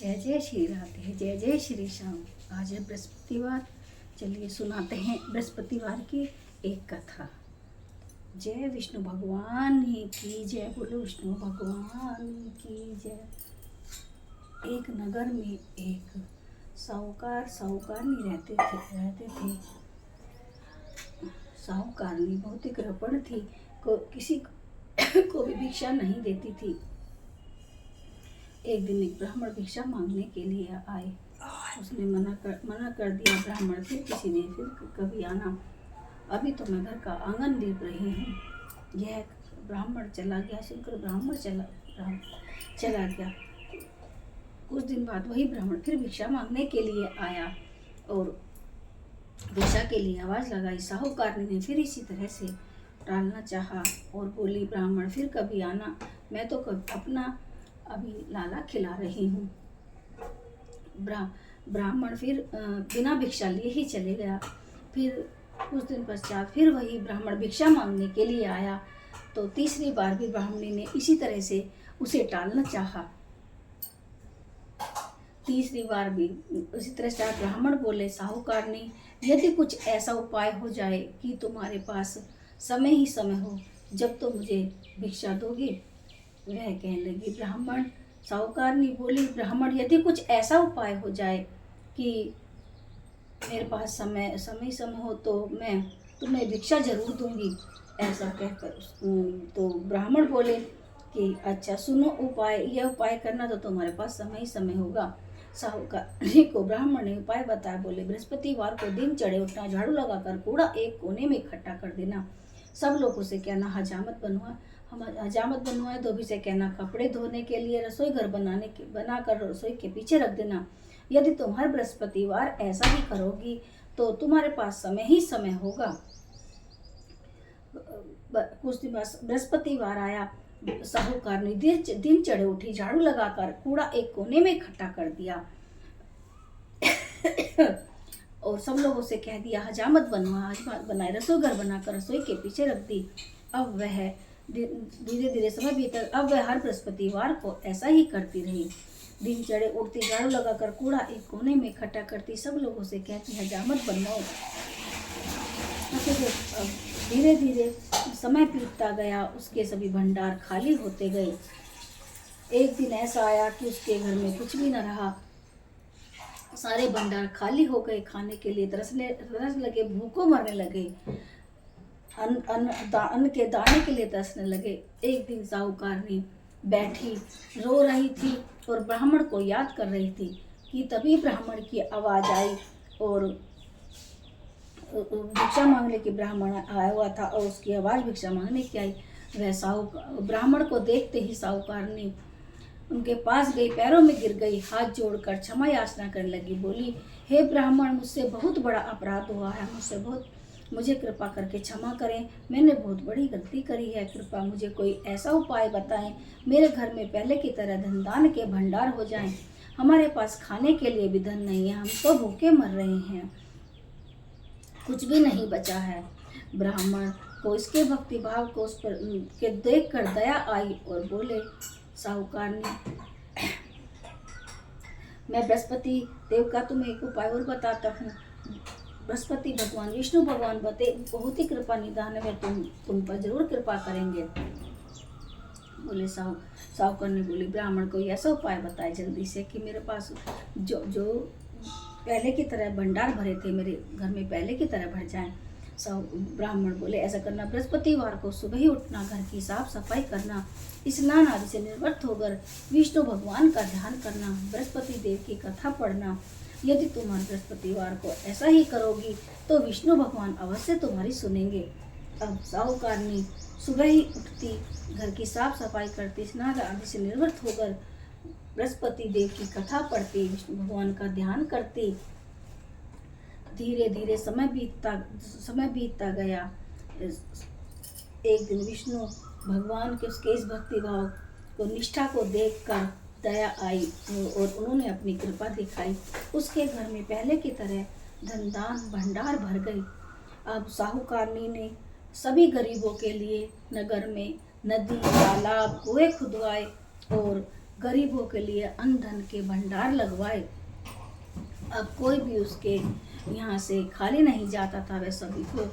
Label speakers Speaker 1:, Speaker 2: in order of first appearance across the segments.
Speaker 1: जय जय श्री राधे, जय जय श्री श्याम। आज है बृहस्पतिवार। चलिए सुनाते हैं बृहस्पतिवार की एक कथा। जय विष्णु भगवान की जय, बोलो विष्णु भगवान की जय। एक नगर में एक साहूकारनी रहते थे। साहूकारनी बहुत ही कृपण थी, किसी को भी भिक्षा नहीं देती थी। एक दिन एक ब्राह्मण भिक्षा मांगने के लिए आए। उसने मना कर दिया। ब्राह्मण फिर किसी ने फिर कभी आना, अभी तो मैं घर का आंगन लीप रही हूँ। यह ब्राह्मण चला गया। सुनकर ब्राह्मण चला गया। कुछ दिन बाद वही ब्राह्मण फिर भिक्षा मांगने के लिए आया और भिक्षा के लिए आवाज लगाई। साहूकारनी ने फिर इसी तरह से टालना चाहा और बोली, ब्राह्मण फिर कभी आना, मैं तो अपना अभी लाला खिला रही हूँ। ब्राह्मण फिर बिना भिक्षा लिए ही चले गया। फिर कुछ दिन पश्चात फिर वही ब्राह्मण भिक्षा मांगने के लिए आया तो तीसरी बार भी ब्राह्मणी ने इसी तरह से उसे टालना चाहा। तीसरी बार भी उसी तरह से ब्राह्मण बोले, साहूकारनी, यदि कुछ ऐसा उपाय हो जाए कि तुम्हारे पास समय ही समय हो, जब तो मुझे भिक्षा दोगे। वह कहने लगी, ब्राह्मण साहूकारनी बोली, ब्राह्मण यदि कुछ ऐसा उपाय हो जाए कि मेरे पास समय हो तो मैं तुम्हें भिक्षा जरूर दूंगी। ऐसा कहकर तो ब्राह्मण बोले कि अच्छा सुनो उपाय, यह उपाय करना तो तुम्हारे पास समय होगा। साहूकारनी को ब्राह्मण ने उपाय बताया। बोले, बृहस्पतिवार को दिन चढ़े उठना, झाड़ू लगाकर कूड़ा एक कोने में इकट्ठा कर देना। सब लोगों से कहना हजामत बनवाए। धोबी से कहना कपड़े धोने के लिए रसोई घर बनाकर रसोई के पीछे रख देना। यदि तुम हर बृहस्पतिवार ऐसा ही करोगी तो तुम्हारे पास समय ही समय होगा। कुछ दिन बाद बृहस्पतिवार आया। साहूकारनी दिन चढ़े उठी, झाड़ू लगाकर कूड़ा एक कोने में इकट्ठा कर दिया और सब लोगों से कह दिया हजामत बनाए, रसोई घर बनाकर रसोई के पीछे रख दी। अब वह धीरे धीरे समय बीता। अब वह हर बृहस्पतिवार को ऐसा ही करती रही। दिन चढ़े उठती, झाड़ू लगाकर कूड़ा एक कोने में इकट्ठा करती, सब लोगों से कहती हजामत बनवाओ। धीरे धीरे समय बीतता गया, उसके सभी भंडार खाली होते गए। एक दिन ऐसा आया कि उसके घर में कुछ भी न रहा। सारे भंडार खाली हो गए। खाने के लिए तरस लगे, भूखों मरने लगे, अन्न के दाने के लिए तरसने लगे। एक दिन साहूकारनी बैठी रो रही थी और ब्राह्मण को याद कर रही थी कि तभी ब्राह्मण की आवाज आई और भिक्षा मांगने की ब्राह्मण आया हुआ था और उसकी आवाज भिक्षा मांगने की आई। वह ब्राह्मण को देखते ही साहूकारनी उनके पास गई, पैरों में गिर गई, हाथ जोड़कर क्षमा याचना करने लगी। बोली, हे ब्राह्मण, मुझसे बहुत बड़ा अपराध हुआ है, मुझे कृपा करके क्षमा करें। मैंने बहुत बड़ी गलती करी है। कृपा मुझे कोई ऐसा उपाय बताएं, मेरे घर में पहले की तरह धन दान के भंडार हो जाएं। हमारे पास खाने के लिए भी धन नहीं है, हम तो भूखे मर रहे हैं, कुछ भी नहीं बचा है। ब्राह्मण को इसके भक्ति भाव को उस पर के देख कर दया आई और बोले, साहूकारनी, मैं बृहस्पति देव का तुम्हें एक उपाय और बताता हूँ। बृहस्पति भगवान विष्णु भगवान बहुत ही कृपा निधान है, तुम पर जरूर कृपा करेंगे। बोले साहूकारनी बोली, ब्राह्मण को ऐसा उपाय बताए जल्दी से कि मेरे पास जो पहले की तरह भंडार भरे थे मेरे घर में पहले की तरह भर जाएं। ब्राह्मण बोले, ऐसा करना, बृहस्पतिवार को सुबह ही उठना, घर की साफ सफाई करना, स्नान आदि से निवृत्त होकर विष्णु भगवान का ध्यान करना, बृहस्पति देव की कथा पढ़ना। यदि तुम हर बृहस्पतिवार को ऐसा ही करोगी तो विष्णु भगवान अवश्य तुम्हारी सुनेंगे। अब साहूकारनी सुबह ही उठती, घर की साफ सफाई करती, स्नान आदि से निवृत्त होकर बृहस्पति देव की कथा पढ़ती, विष्णु भगवान का ध्यान करती। धीरे धीरे समय बीतता गया। एक दिन विष्णु भगवान के उसके इस भक्ति भाव को, निष्ठा को देखकर दया आई और उन्होंने अपनी कृपा दिखाई। उसके घर में पहले की तरह धन दान भंडार भर गई। अब साहूकारनी ने सभी गरीबों के लिए नगर में नदी, तालाब, कुएं खुदवाए और गरीबों के लिए अन्न धन के भंडार लगवाए। अब कोई भी उसके यहाँ से खाली नहीं जाता था, वह सभी को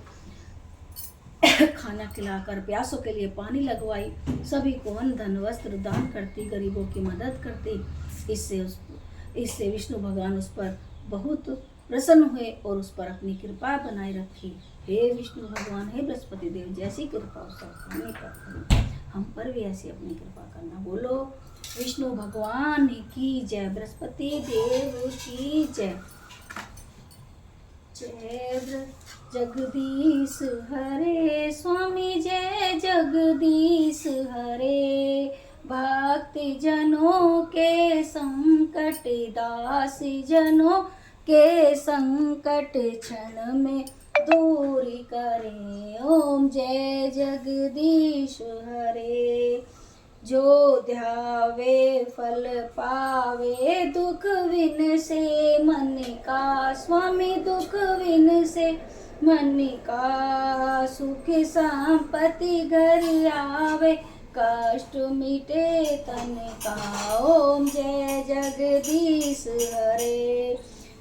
Speaker 1: खाना खिलाकर प्यासों के लिए पानी लगवाई, सभी को अन्न धन वस्त्र दान करती, गरीबों की मदद करती। इससे विष्णु भगवान उस पर बहुत प्रसन्न हुए और उस पर अपनी कृपा बनाए रखी। हे विष्णु भगवान, हे बृहस्पति देव, जैसी कृपा उस पर करो, हम पर भी ऐसी अपनी कृपा करना। बोलो विष्णु भगवान की जय, बृहस्पति देव की जय। जय जगदीश हरे स्वामी, जय जगदीश हरे। भक्ति जनों के संकट, दासी जनों के संकट क्षण में दूर करे। ओम जय जगदीश हरे। जो ध्यावे फल पावे, दुख विन से मन का स्वामी, दुख विन से मन का। सुख संपत्ति घर आवे, कष्ट मिटे तन का। ओम जय जगदीश हरे।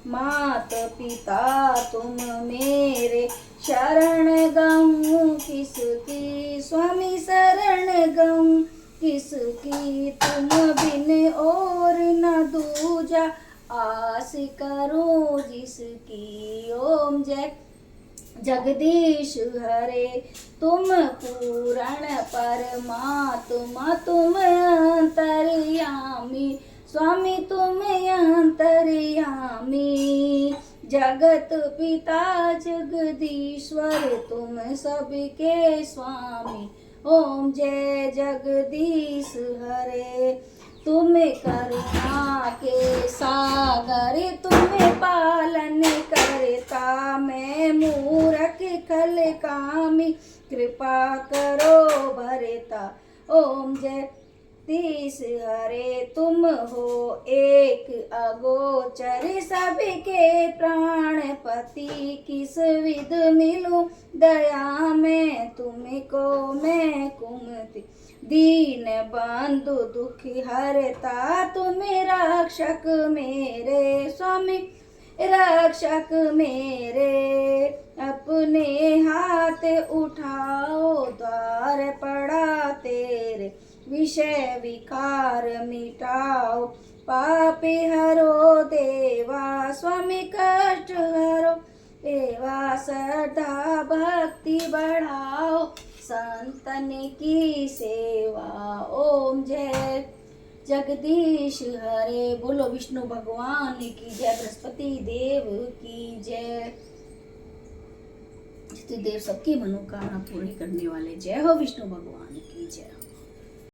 Speaker 1: मात पिता तुम मेरे, शरण गऊँ किसकी स्वामी, शरण गऊँ किसकी। तुम बिन और न दूजा, आस करो जिसकी। ओम जय जगदीश हरे। तुम पूर्ण परमात्मा, तुम अंतर्यामी स्वामी, तुम अंतर्यामी। जगत पिता जगदीश्वर, तुम सबके स्वामी। ओम जय जगदीश हरे। तुम करुणा के सागर, तुम पालन करता, मैं मूर्ख खल कामी, कृपा करो भरता। ओम जय जगदीश हरे। तुम हो एक अगोचर, सबके प्राणपति, किस विध मिलूं दया में तुमको मैं कुमति। दीन बंधु दुख हरता, तुम रक्षक मेरे स्वामी, रक्षक मेरे। अपने हाथ उठाओ, द्वार पड़ा तेरे, विषय विकार मिटाओ, पापी हरो देवा स्वामी, कष्ट हरो देवा। श्रद्धा भक्ति बढ़ाओ, संतन की सेवा। ओम जय जगदीश हरे। बोलो विष्णु भगवान की जय, बृहस्पति देव की जय। देव सबकी मनोकामना पूरी करने वाले, जय हो विष्णु भगवान की जय।